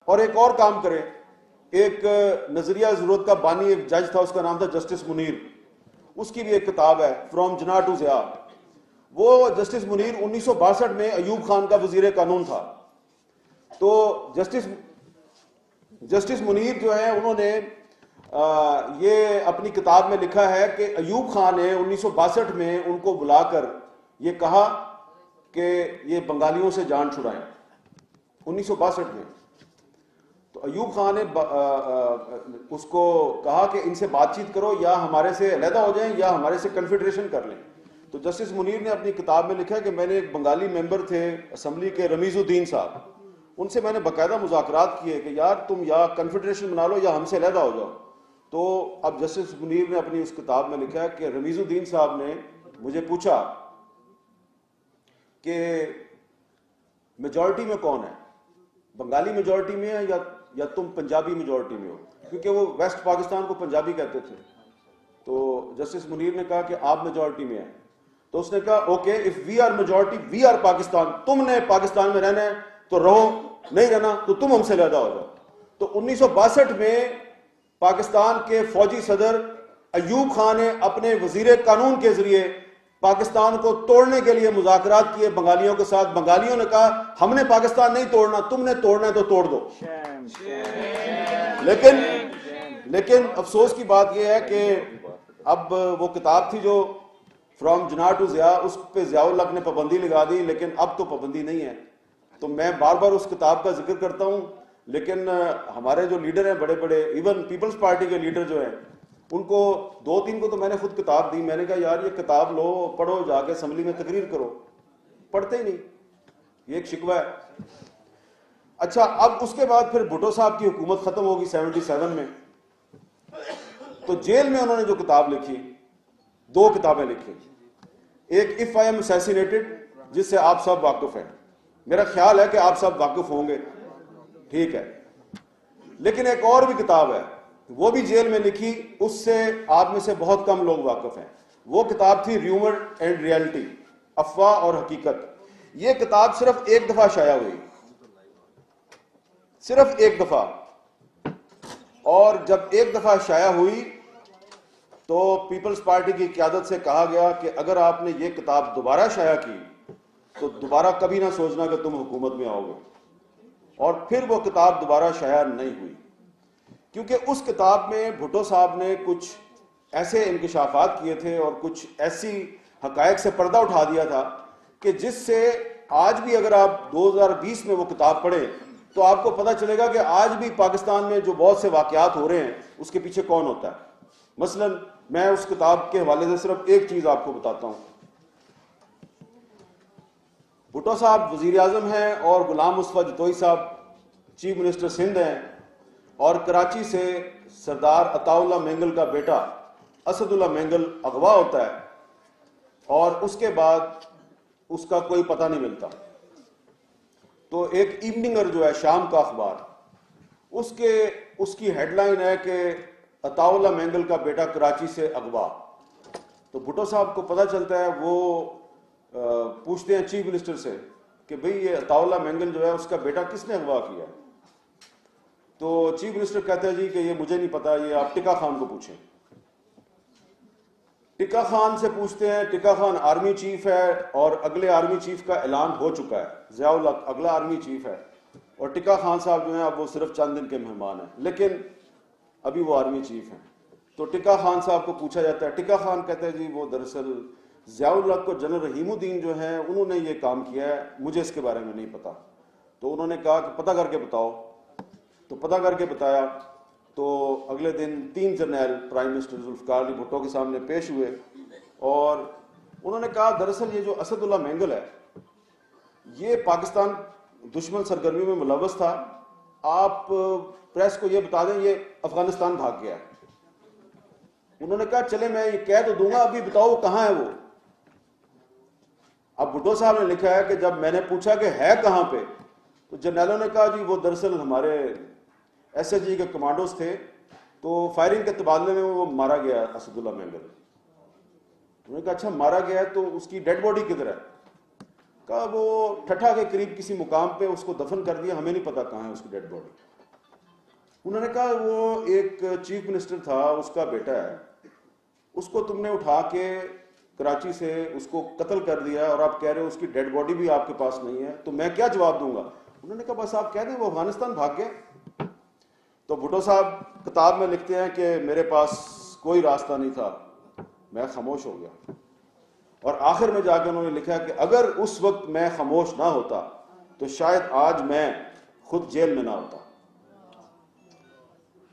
اور ایک اور کام کریں. ایک نظریہ ضرورت کا بانی ایک جج تھا, اس کا نام تھا جسٹس منیر. اس کی بھی ایک کتاب ہے فرام جناح ٹو ضیاء. وہ جسٹس منیر 1962 میں ایوب خان کا وزیر قانون تھا. تو جسٹس منیر جو ہے انہوں نے یہ اپنی کتاب میں لکھا ہے کہ ایوب خان نے 1962 میں ان کو بلا کر یہ کہا کہ یہ بنگالیوں سے جان چھڑائیں. 1962 میں تو ایوب خان نے اس کو کہا کہ ان سے بات چیت کرو, یا ہمارے سے علیحدہ ہو جائیں یا ہمارے سے کنفیڈریشن کر لیں. تو جسٹس منیر نے اپنی کتاب میں لکھا کہ میں نے ایک بنگالی ممبر تھے اسمبلی کے رمیز الدین صاحب, ان سے میں نے باقاعدہ مذاکرات کیے کہ یار تم یا کنفیڈریشن بنا لو یا ہم سے علیحدہ ہو جاؤ. تو اب جسٹس منیر نے اپنی اس کتاب میں لکھا کہ رمیز الدین صاحب نے مجھے پوچھا کہ میجورٹی میں کون ہے, بنگالی میجورٹی میں ہے یا تم پنجابی میجورٹی میں ہو, کیونکہ وہ ویسٹ پاکستان کو پنجابی کہتے تھے. تو جسٹس منیر نے کہا کہ آپ میجورٹی میں ہیں. تو اس نے کہا okay if we are majority we are Pakistan, تم نے پاکستان میں رہنا ہے تو رہو, نہیں رہنا تو تم ہم سے علیحدہ ہو جاؤ. تو 1962 میں پاکستان کے فوجی صدر ایوب خان نے اپنے وزیر قانون کے ذریعے پاکستان کو توڑنے کے لیے مذاکرات کیے بنگالیوں کے ساتھ. بنگالیوں نے کہا ہم نے پاکستان نہیں توڑنا, تم نے توڑنا ہے تو توڑ دو. لیکن افسوس کی بات یہ ہے کہ اب وہ کتاب تھی جو فرام جناح ٹو ضیاء, اس پہ ضیاء الحق نے پابندی لگا دی, لیکن اب تو پابندی نہیں ہے. تو میں بار بار اس کتاب کا ذکر کرتا ہوں, لیکن ہمارے جو لیڈر ہیں بڑے بڑے, ایون پیپلز پارٹی کے لیڈر جو ہیں, ان کو 2-3 کو تو میں نے خود کتاب دی. میں نے کہا یار یہ کتاب لو, پڑھو, جا کے اسمبلی میں تقریر کرو. پڑھتے ہی نہیں, یہ ایک شکوہ ہے. اچھا اب اس کے بعد پھر بھٹو صاحب کی حکومت ختم ہوگی 77 میں. تو جیل میں انہوں نے جو کتاب لکھی, 2 کتابیں لکھی. ایک اف آئی ایم اسیسینیٹڈ, جس سے آپ سب واقف ہیں, میرا خیال ہے کہ آپ سب واقف ہوں گے, ٹھیک ہے. لیکن ایک اور بھی کتاب ہے, وہ بھی جیل میں لکھی, اس سے آپ میں سے بہت کم لوگ واقف ہیں. وہ کتاب تھی ریومر اینڈ ریئلٹی, افواہ اور حقیقت. یہ کتاب صرف 1 دفعہ شائع ہوئی, صرف 1 دفعہ. اور جب 1 دفعہ شائع ہوئی تو پیپلز پارٹی کی قیادت سے کہا گیا کہ اگر آپ نے یہ کتاب دوبارہ شائع کی تو دوبارہ کبھی نہ سوچنا کہ تم حکومت میں آؤ گے. اور پھر وہ کتاب دوبارہ شائع نہیں ہوئی, کیونکہ اس کتاب میں بھٹو صاحب نے کچھ ایسے انکشافات کیے تھے اور کچھ ایسی حقائق سے پردہ اٹھا دیا تھا کہ جس سے آج بھی اگر آپ 2020 میں وہ کتاب پڑھیں تو آپ کو پتہ چلے گا کہ آج بھی پاکستان میں جو بہت سے واقعات ہو رہے ہیں اس کے پیچھے کون ہوتا ہے. مثلا میں اس کتاب کے حوالے سے صرف ایک چیز آپ کو بتاتا ہوں. بھٹو صاحب وزیر اعظم ہیں اور غلام مصطفیٰ جتوئی صاحب چیف منسٹر سندھ ہیں, اور کراچی سے سردار عطا اللہ مینگل کا بیٹا اسد اللہ مینگل اغوا ہوتا ہے, اور اس کے بعد اس کا کوئی پتہ نہیں ملتا. تو ایک ایوننگر جو ہے شام کا اخبار, اس کی ہیڈ لائن ہے کہ عطا اللہ مینگل کا بیٹا کراچی سے اغوا. تو بھٹو صاحب کو پتہ چلتا ہے, وہ پوچھتے ہیں چیف منسٹر سے کہ بھئی یہ عطا اللہ مینگل جو ہے اس کا بیٹا کس نے اغوا کیا. تو چیف منسٹر کہتا ہے جی کہ یہ مجھے نہیں پتا, یہ آپ ٹکا خان کو پوچھیں. ٹکا خان سے پوچھتے ہیں, ٹکا خان آرمی چیف ہے اور اگلے آرمی چیف کا اعلان ہو چکا ہے, ضیاء الحق اگلا آرمی چیف ہے, اور ٹکا خان صاحب جو ہیں اب وہ صرف چند دن کے مہمان ہیں, لیکن ابھی وہ آرمی چیف ہیں. تو ٹکا خان صاحب کو پوچھا جاتا ہے, ٹکا خان کہتے ہیں جی وہ دراصل ضیاء الحق کو جنرل رحیم الدین جو ہیں انہوں نے یہ کام کیا ہے, مجھے اس کے بارے میں نہیں پتا. تو انہوں نے کہا کہ پتہ کر کے بتاؤ. تو پتہ کر کے بتایا. تو اگلے دن 3 جرنیل پرائم منسٹر ذوالفقار علی بھٹو کے سامنے پیش ہوئے, اور انہوں نے کہا دراصل یہ جو اسد اللہ مینگل ہے یہ پاکستان دشمن سرگرمی میں ملوث تھا, آپ پریس کو یہ بتا دیں یہ افغانستان بھاگ گیا ہے. انہوں نے کہا چلے میں یہ کہہ تو دوں گا, ابھی بتاؤ کہاں ہے وہ. اب بھٹو صاحب نے لکھا ہے کہ جب میں نے پوچھا کہ ہے کہاں پہ, تو جرنیلوں نے کہا جی وہ دراصل ہمارے ایس ایچ جی کے کمانڈوز تھے, تو فائرنگ کے تبادلے میں وہ مارا گیا اسد اللہ مینگل. انہوں نے کہا اچھا مارا گیا ہے تو اس کی ڈیڈ باڈی کدھر ہے. کہا وہ ٹھٹھا کے قریب کسی مقام پہ اس کو دفن کر دیا, ہمیں نہیں پتا کہاں ہے اس کی ڈیڈ باڈی. انہوں نے کہا وہ ایک چیف منسٹر تھا, اس کا بیٹا ہے, اس کو تم نے اٹھا کے کراچی سے اس کو قتل کر دیا اور آپ کہہ رہے ہو اس کی ڈیڈ باڈی بھی آپ کے پاس نہیں ہے, تو میں کیا جواب دوں گا؟ انہوں نے کہا بس آپ کہہ دیں وہ افغانستان بھاگ گیا. تو بھٹو صاحب کتاب میں لکھتے ہیں کہ میرے پاس کوئی راستہ نہیں تھا, میں خاموش ہو گیا. اور آخر میں جا کے انہوں نے لکھا کہ اگر اس وقت میں خاموش نہ ہوتا تو شاید آج میں خود جیل میں نہ ہوتا.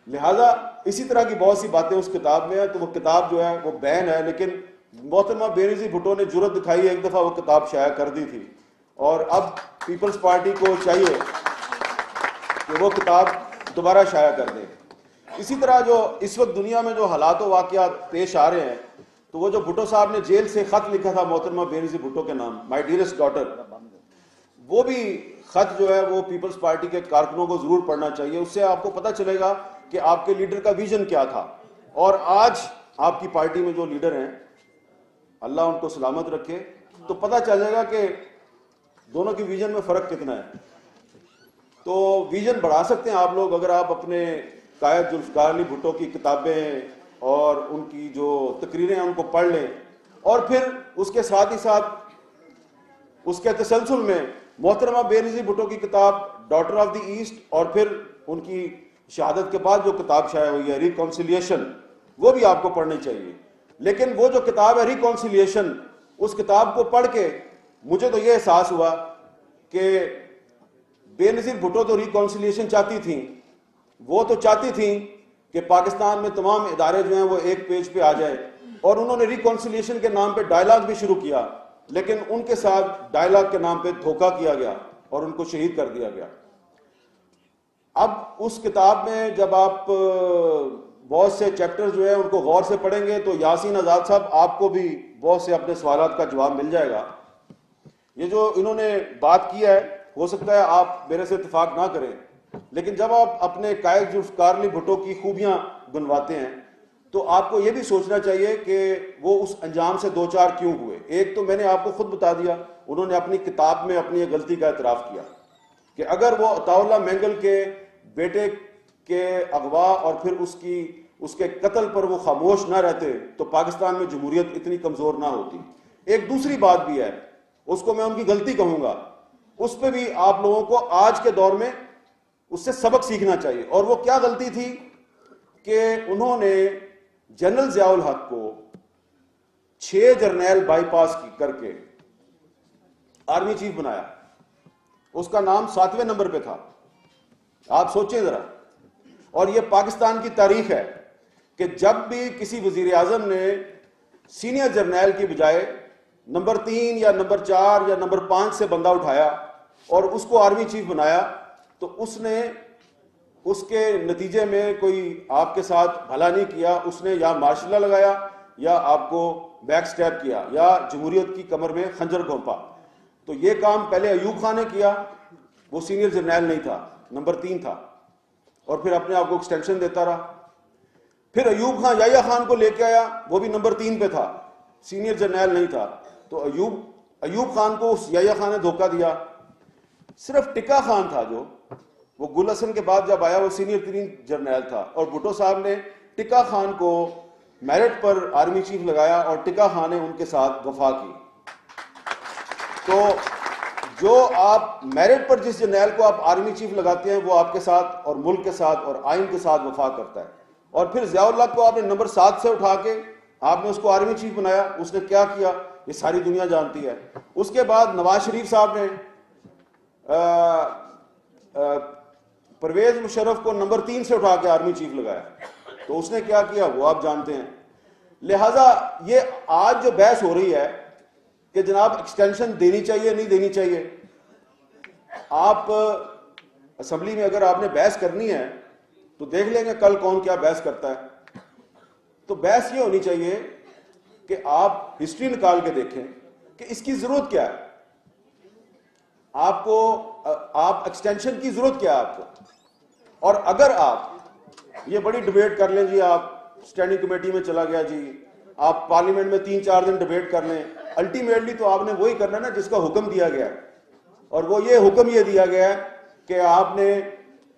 لہذا اسی طرح کی بہت سی باتیں اس کتاب میں ہیں. تو وہ کتاب جو ہے وہ بین ہے, لیکن محترمہ بے نظیر بھٹو نے جرأت دکھائی, ایک دفعہ وہ کتاب شائع کر دی تھی, اور اب پیپلز پارٹی کو چاہیے کہ وہ کتاب دوبارہ شائع کر دیں. اسی طرح جو اس وقت دنیا میں جو حالات و واقعات پیش آ رہے ہیں, تو وہ جو بھٹو صاحب نے جیل سے خط لکھا تھا محترمہ بے نظیر بھٹو کے نام, مائی ڈیئرسٹ ڈاٹر, وہ بھی خط جو ہے وہ پیپلز پارٹی کے کارکنوں کو ضرور پڑھنا چاہیے. اس سے آپ کو پتہ چلے گا کہ آپ کے لیڈر کا ویژن کیا تھا, اور آج آپ کی پارٹی میں جو لیڈر ہیں اللہ ان کو سلامت رکھے, تو پتہ چلے گا کہ دونوں کی ویژن میں فرق کتنا ہے. تو ویژن بڑھا سکتے ہیں آپ لوگ اگر آپ اپنے قائد ذوالفقار علی بھٹو کی کتابیں اور ان کی جو تقریریں ہیں ان کو پڑھ لیں, اور پھر اس کے ساتھ ہی ساتھ اس کے تسلسل میں محترمہ بے نظیر بھٹو کی کتاب ڈاٹر آف دی ایسٹ, اور پھر ان کی شہادت کے بعد جو کتاب شائع ہوئی ہے ریکانسیلیشن, وہ بھی آپ کو پڑھنی چاہیے. لیکن وہ جو کتاب ہے ریکانسیلیشن, اس کتاب کو پڑھ کے مجھے تو یہ احساس ہوا کہ بے نظیر بھٹو تو ریکانسیلیشن چاہتی تھیں, وہ تو چاہتی تھیں کہ پاکستان میں تمام ادارے جو ہیں وہ ایک پیج پہ آ جائے, اور انہوں نے ریکانسیلیشن کے نام پہ ڈائلاگ بھی شروع کیا, لیکن ان کے ساتھ ڈائلاگ کے نام پہ دھوکہ کیا گیا اور ان کو شہید کر دیا گیا. اب اس کتاب میں جب آپ بہت سے چیپٹر جو ہیں ان کو غور سے پڑھیں گے تو یاسین آزاد صاحب آپ کو بھی بہت سے اپنے سوالات کا جواب مل جائے گا. یہ جو انہوں نے بات کی ہے, ہو سکتا ہے آپ میرے سے اتفاق نہ کریں, لیکن جب آپ اپنے قائد ذوالفقار علی بھٹو کی خوبیاں گنواتے ہیں تو آپ کو یہ بھی سوچنا چاہیے کہ وہ اس انجام سے دو چار کیوں ہوئے. ایک تو میں نے آپ کو خود بتا دیا, انہوں نے اپنی کتاب میں اپنی غلطی کا اعتراف کیا کہ اگر وہ عطا اللہ مینگل کے بیٹے کے اغوا اور پھر اس کے قتل پر وہ خاموش نہ رہتے تو پاکستان میں جمہوریت اتنی کمزور نہ ہوتی. ایک دوسری بات بھی ہے, اس کو میں ان کی غلطی کہوں گا, اس پہ بھی آپ لوگوں کو آج کے دور میں اس سے سبق سیکھنا چاہیے. اور وہ کیا غلطی تھی کہ انہوں نے جنرل ضیاء الحق کو 6 جرنیل بائی پاس کر کے آرمی چیف بنایا, اس کا نام 7ویں نمبر پہ تھا. آپ سوچیں ذرا. اور یہ پاکستان کی تاریخ ہے کہ جب بھی کسی وزیر اعظم نے سینئر جرنیل کی بجائے نمبر 3 یا نمبر 4 یا نمبر 5 سے بندہ اٹھایا اور اس کو آرمی چیف بنایا, تو اس نے اس کے نتیجے میں کوئی آپ کے ساتھ بھلا نہیں کیا, اس نے یا مارشل لا لگایا یا آپ کو بیک سٹیپ کیا یا جمہوریت کی کمر میں خنجر گھونپا. تو یہ کام پہلے ایوب خان نے کیا, وہ سینئر جرنیل نہیں تھا, نمبر 3 تھا, اور پھر اپنے آپ کو ایکسٹینشن دیتا رہا. پھر ایوب خان یحییٰ خان کو لے کے آیا, وہ بھی نمبر 3 پہ تھا, سینئر جرنیل نہیں تھا. تو ایوب خان کو اس یحییٰ خان نے دھوکہ دیا. صرف ٹکا خان تھا جو وہ گل حسن کے بعد جب آیا وہ سینئر 3 جرنیل تھا, اور بھٹو صاحب نے ٹکا خان کو میرٹ پر آرمی چیف لگایا اور ٹکا خان نے ان کے ساتھ وفا کی. تو جو آپ میرٹ پر جس جرنیل کو آپ آرمی چیف لگاتے ہیں وہ آپ کے ساتھ اور ملک کے ساتھ اور آئین کے ساتھ وفا کرتا ہے. اور پھر ضیاء الحق کو آپ نے نمبر 7 سے اٹھا کے آپ نے اس کو آرمی چیف بنایا, اس نے کیا کیا یہ ساری دنیا جانتی ہے. اس کے بعد نواز شریف صاحب نے پرویز مشرف کو نمبر 3 سے اٹھا کے آرمی چیف لگایا, تو اس نے کیا کیا وہ آپ جانتے ہیں. لہٰذا یہ آج جو بحث ہو رہی ہے کہ جناب ایکسٹینشن دینی چاہیے نہیں دینی چاہیے, آپ اسمبلی میں اگر آپ نے بحث کرنی ہے تو دیکھ لیں گے کل کون کیا بحث کرتا ہے. تو بحث یہ ہونی چاہیے کہ آپ ہسٹری نکال کے دیکھیں کہ اس کی ضرورت کیا ہے, آپ ایکسٹینشن کی ضرورت کیا ہے آپ کو. اور اگر آپ یہ بڑی ڈبیٹ کر لیں, جی آپ اسٹینڈنگ کمیٹی میں چلا گیا, جی آپ پارلیمنٹ میں 3-4 دن ڈبیٹ کر لیں, الٹیمیٹلی تو آپ نے وہی کرنا نا جس کا حکم دیا گیا ہے. اور وہ یہ حکم یہ دیا گیا ہے کہ آپ نے